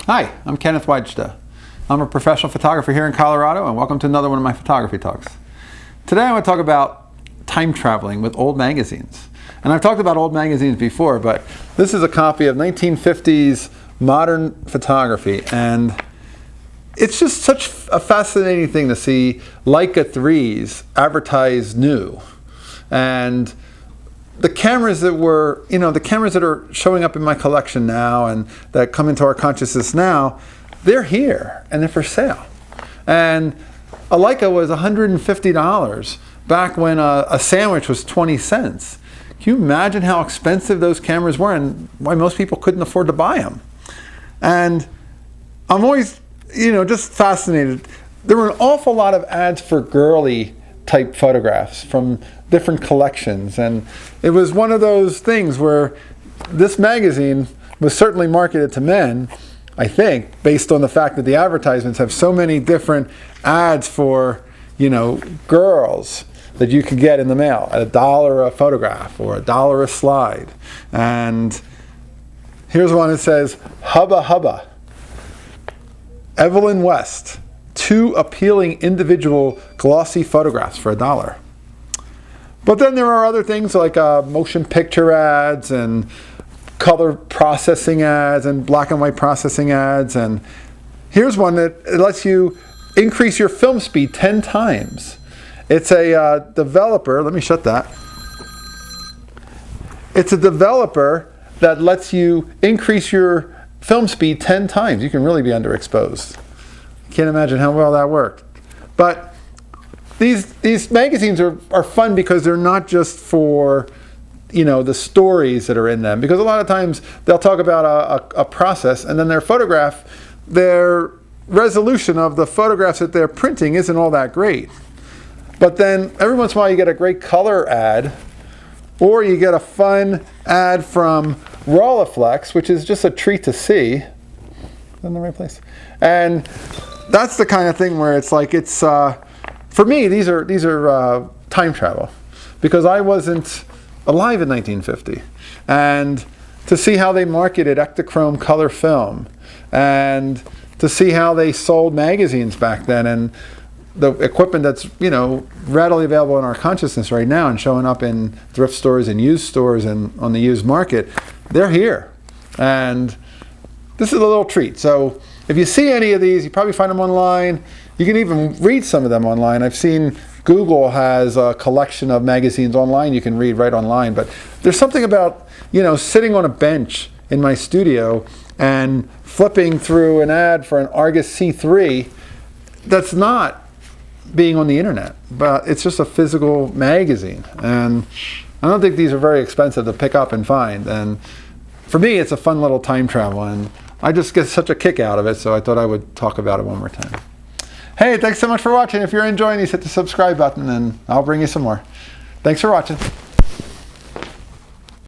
Hi, I'm Kenneth WAJDA. I'm a professional photographer here in Colorado, and welcome to another one of my photography talks. Today I want to talk about time traveling with old magazines. And I've talked about old magazines before, but this is a copy of 1950s modern photography, and it's just such a fascinating thing to see Leica 3s advertised new. And the cameras that were, the cameras that are showing up in my collection now and that come into our consciousness now, they're here and they're for sale. And a Leica was $150 back when a sandwich was 20 cents. Can you imagine how expensive those cameras were and why most people couldn't afford to buy them? And I'm always, just fascinated. There were an awful lot of ads for girly type photographs from different collections, and it was one of those things where this magazine was certainly marketed to men, I think, based on the fact that the advertisements have so many different ads for, girls that you could get in the mail at $1 a photograph or $1 a slide. And here's one that says, Hubba Hubba, Evelyn West, 2 appealing individual glossy photographs for $1. But then there are other things like motion picture ads and color processing ads and black and white processing ads. And here's one that lets you increase your film speed 10 times. It's a developer, let me shut that. It's a developer that lets you increase your film speed 10 times. You can really be underexposed. Can't imagine how well that worked. But these magazines are fun because they're not just for, the stories that are in them. Because a lot of times they'll talk about a process, and then their resolution of the photographs that they're printing isn't all that great. But then every once in a while you get a great color ad, or you get a fun ad from Rolleiflex, which is just a treat to see. Is that in the right place? And that's the kind of thing where it's like, for me, these are time travel, because I wasn't alive in 1950, and to see how they marketed Ektachrome color film, and to see how they sold magazines back then, and the equipment that's readily available in our consciousness right now and showing up in thrift stores and used stores and on the used market, they're here, and this is a little treat. So if you see any of these, you probably find them online. You can even read some of them online. I've seen Google has a collection of magazines online you can read right online. But there's something about, sitting on a bench in my studio and flipping through an ad for an Argus C3 that's not being on the internet, but it's just a physical magazine. And I don't think these are very expensive to pick up and find. And for me, it's a fun little time travel, and I just get such a kick out of it, so I thought I would talk about it one more time. Hey, thanks so much for watching. If you're enjoying these, hit the subscribe button and I'll bring you some more. Thanks for watching.